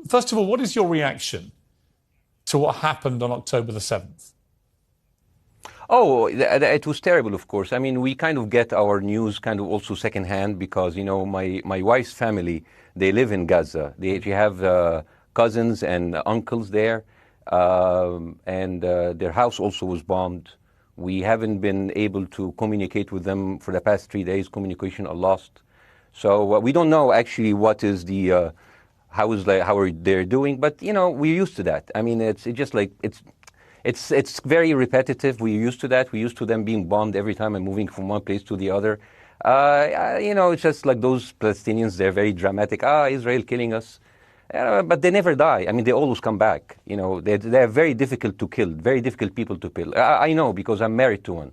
first of all, what is your reaction to what happened on October the 7th? Oh, it was terrible, of course. I mean, we kind of get our news kind of also secondhand because, you know, my wife's family, they live in Gaza. They have cousins and uncles there, and their house also was bombed. We haven't been able to communicate with them for the past 3 days. Communication are lost. So we don't know actually what is the, how are they doing, but, you know, we're used to that. I mean, it's just like, it's very repetitive. We're used to that. We're used to them being bombed every time and moving from one place to the other. You know, it's just like those Palestinians, they're very dramatic. Israel killing us. But they never die. I mean, they always come back. You know, they're very difficult to kill, very difficult people to kill. I know because I'm married to one.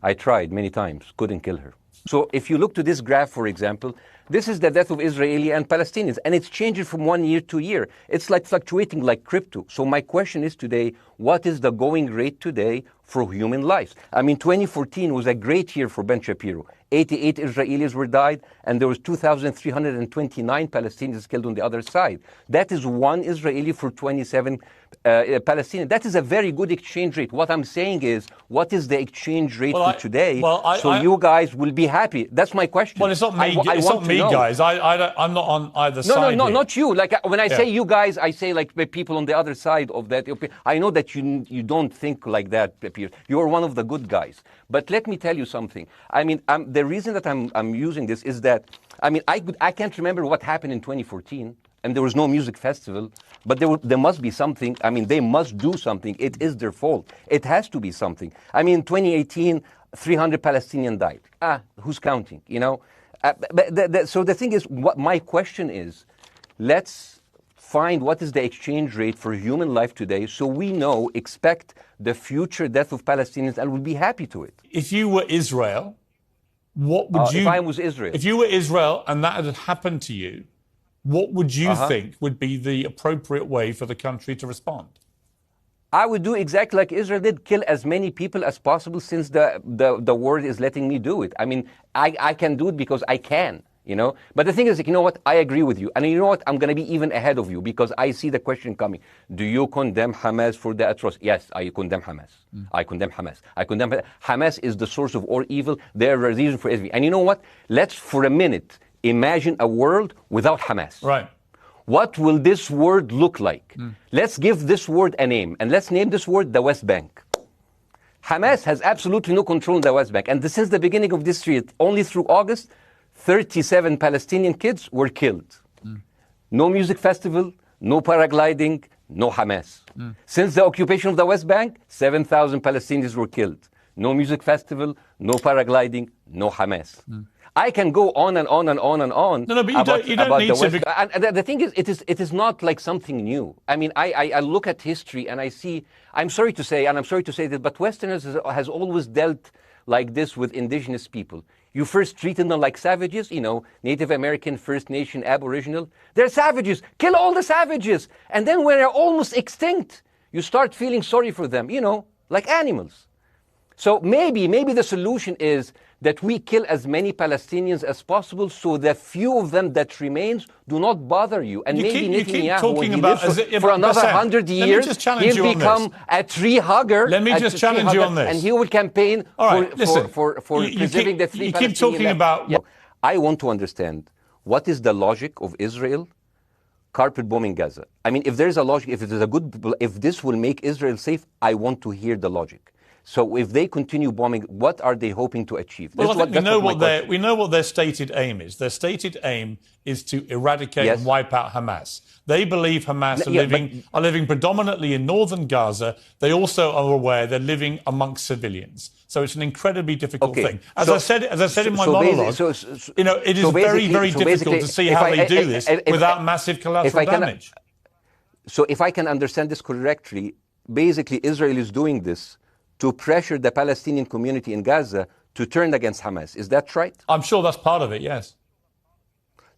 I tried many times, couldn't kill her. So if you look to this graph, for example, this is the death of Israeli and Palestinians, and it's changing from 1 year to year. It's like fluctuating like crypto. So my question is today, what is the going rate today for human lives? I mean, 2014 was a great year for Ben Shapiro. 88 Israelis were died, and there was 2,329 Palestinians killed on the other side. That is one Israeli for 27 Palestinians. That is a very good exchange rate. What I'm saying is, what is the exchange rate for today? You guys will be happy. That's my question. Well, it's not me, it's not me guys. I'm not on either side. No, not you. Like when I say you guys, I say like the people on the other side of that. I know that you don't think like that, Pierre. You're one of the good guys. But let me tell you something. I mean, the reason that I'm using this is that, I mean, I can't remember what happened in 2014, and there was no music festival, but there must be something. I mean, they must do something. It is their fault. It has to be something. I mean, 2018, 300 Palestinians died. Who's counting, you know? So the thing is, what my question is, let's find what is the exchange rate for human life today so we know, expect the future death of Palestinians and we'll be happy to it. If you were Israel, what would you... If I was Israel. If you were Israel and that had happened to you, what would you think would be the appropriate way for the country to respond? I would do exactly like Israel did, kill as many people as possible since the world is letting me do it. I mean, I can do it because I can, you know. But the thing is, you know what, I agree with you. And you know what, I'm going to be even ahead of you because I see the question coming. Do you condemn Hamas for the atrocity? Yes, I condemn Hamas. I condemn Hamas. Hamas is the source of all evil. They're a reason for everything. And you know what, let's for a minute imagine a world without Hamas. Right. What will this world look like? Let's give this word a name, and let's name this word the West Bank. Hamas has absolutely no control in the West Bank, and since the beginning of this year, only through August, 37 Palestinian kids were killed. No music festival, no paragliding, no Hamas. Since the occupation of the West Bank, 7,000 Palestinians were killed. No music festival, no paragliding, no Hamas. I can go on and on and on and on. No, but you don't need to. And the thing is, it is not like something new. I mean, I look at history and I see, I'm sorry to say, and I'm sorry to say this, but Westerners has always dealt like this with indigenous people. You first treated them like savages, you know, Native American, First Nation, Aboriginal. They're savages. Kill all the savages. And then when they're almost extinct, you start feeling sorry for them, you know, like animals. So maybe the solution is that we kill as many Palestinians as possible so the few of them that remains do not bother you. And maybe Netanyahu, when he lives for another 100 years, he'll become a tree hugger. Let me just challenge you on this. And he will campaign for preserving the three Palestinians. You keep talking about... Yeah. I want to understand, what is the logic of Israel carpet bombing Gaza? I mean, if there's a logic, if this will make Israel safe, I want to hear the logic. So if they continue bombing, what are they hoping to achieve? Well, I think we know what their stated aim is. Their stated aim is to eradicate and wipe out Hamas. They believe Hamas are living predominantly in northern Gaza. They also are aware they're living amongst civilians. So it's an incredibly difficult thing. As I said in my monologue, you know, it is very, very difficult to see how they do this without massive collateral damage. So if I can understand this correctly, basically Israel is doing this to pressure the Palestinian community in Gaza to turn against Hamas. Is that right? I'm sure that's part of it, yes.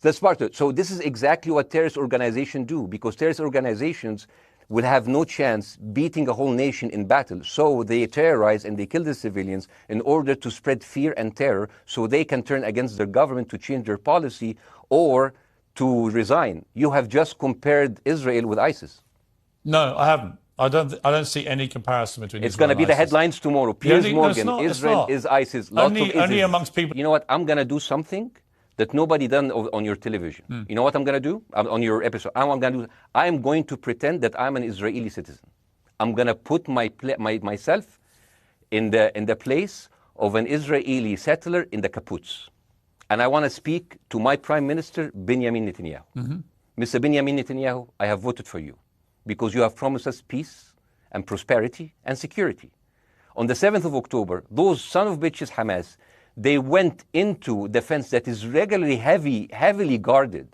That's part of it. So this is exactly what terrorist organizations do, because terrorist organizations will have no chance beating a whole nation in battle. So they terrorize and they kill the civilians in order to spread fear and terror so they can turn against their government to change their policy or to resign. You have just compared Israel with ISIS. No, I haven't. I don't see any comparison between It's going to be the headlines tomorrow. Piers Morgan, Israel is ISIS. Only amongst people. You know what? I'm going to do something that nobody done on your television. You know what I'm going to do on your episode? I'm going to pretend that I'm an Israeli citizen. I'm going to put myself in the place of an Israeli settler in the kibbutz. And I want to speak to my Prime Minister, Benjamin Netanyahu. Mr. Benjamin Netanyahu, I have voted for you because you have promised us peace and prosperity and security. On the 7th of October, those son of bitches Hamas, they went into the fence that is regularly heavily guarded.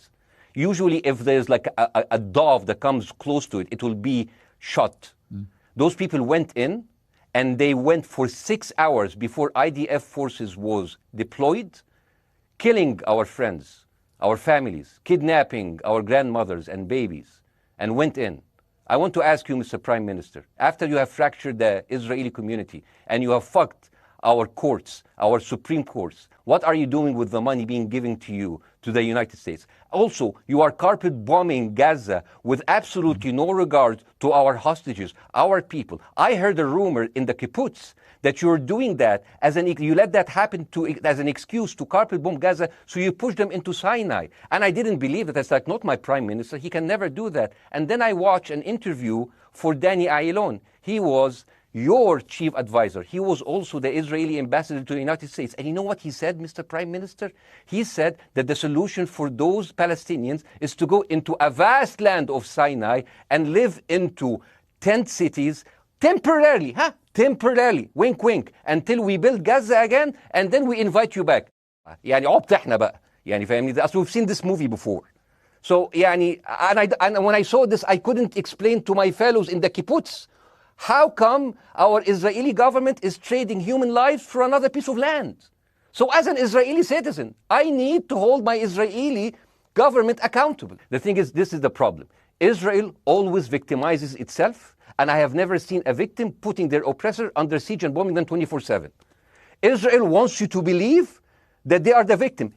Usually if there's like a dove that comes close to it, it will be shot. Those people went in and they went for 6 hours before IDF forces was deployed, killing our friends, our families, kidnapping our grandmothers and babies, and went in. I want to ask you, Mr. Prime Minister, after you have fractured the Israeli community and you have fucked our courts, our Supreme Courts, what are you doing with the money being given to you, to the United States? Also, you are carpet bombing Gaza with absolutely no regard to our hostages, our people. I heard a rumor in the kibbutz that you're doing that you let that happen as an excuse to carpet bomb Gaza, so you push them into Sinai. And I didn't believe that. It's like, not my Prime Minister, he can never do that. And then I watched an interview for Danny Ayalon. He was your chief advisor. He was also the Israeli ambassador to the United States. And you know what he said, Mr. Prime Minister? He said that the solution for those Palestinians is to go into a vast land of Sinai and live into tent cities temporarily, temporarily, wink wink, until we build Gaza again, and then we invite you back. يعني عبط احنا بقى. يعني فاهمني؟ We've seen this movie before. So يعني, and when I saw this, I couldn't explain to my fellows in the kibbutz, how come our Israeli government is trading human lives for another piece of land? So as an Israeli citizen, I need to hold my Israeli government accountable. The thing is, this is the problem. Israel always victimizes itself, and I have never seen a victim putting their oppressor under siege and bombing them 24/7. Israel wants you to believe that they are the victim.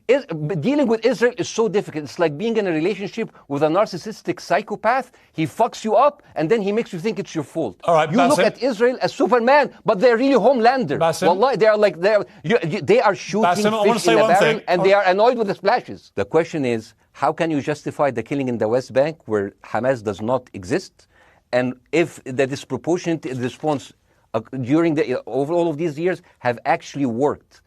Dealing with Israel is so difficult. It's like being in a relationship with a narcissistic psychopath. He fucks you up, and then he makes you think it's your fault. All right, you Bاسم. look at Israel as Superman, but they're really Homelander. Bاسm. Wallahi, they are shooting Bاسm, fish in a barrel, and they are annoyed with the splashes. The question is, how can you justify the killing in the West Bank where Hamas does not exist? And if the disproportionate response during over all of these years have actually worked,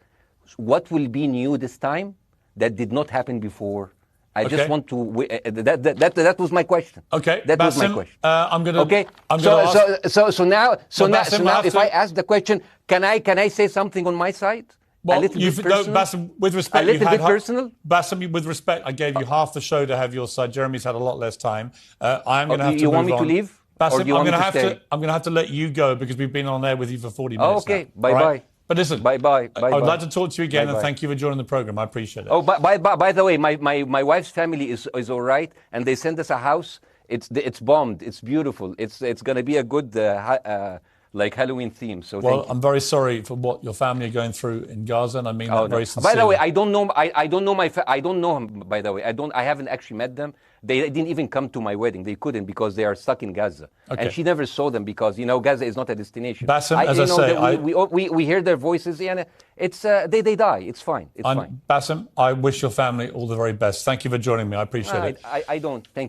what will be new this time that did not happen before? I just want to. That was my question. Okay, that Bاسm, was my question. I'm gonna. Okay. I'm gonna So now, Bاسm, if I ask the question, can I say something on my side? Well, a little bit personal. Bاسm, with respect, a little bit personal. Bاسm, with respect, I gave you half the show to have your side. Jeremy's had a lot less time. I'm going to have to. You want move me on. to leave? Bاسm, or do you want me to stay? I'm going to have to let you go because we've been on there with you for 40 minutes. Okay. Now, Bye right? bye. But listen, bye. I would like to talk to you again, bye, and thank you for joining the program. I appreciate it. Oh, by the way, my wife's family is all right, and they sent us a house. It's bombed. It's beautiful. It's going to be a good like Halloween theme. So I'm very sorry for what your family are going through in Gaza, and I mean that very sincerely. By the way, I don't know. I don't know I don't know him. By the way, I haven't actually met them. They didn't even come to my wedding. They couldn't because they are stuck in Gaza. Okay. And she never saw them because Gaza is not a destination. Bاسm, as I say, we hear their voices. And it's they die. It's fine. It's fine. Bاسm, I wish your family all the very best. Thank you for joining me. I appreciate it. I don't. Thank you.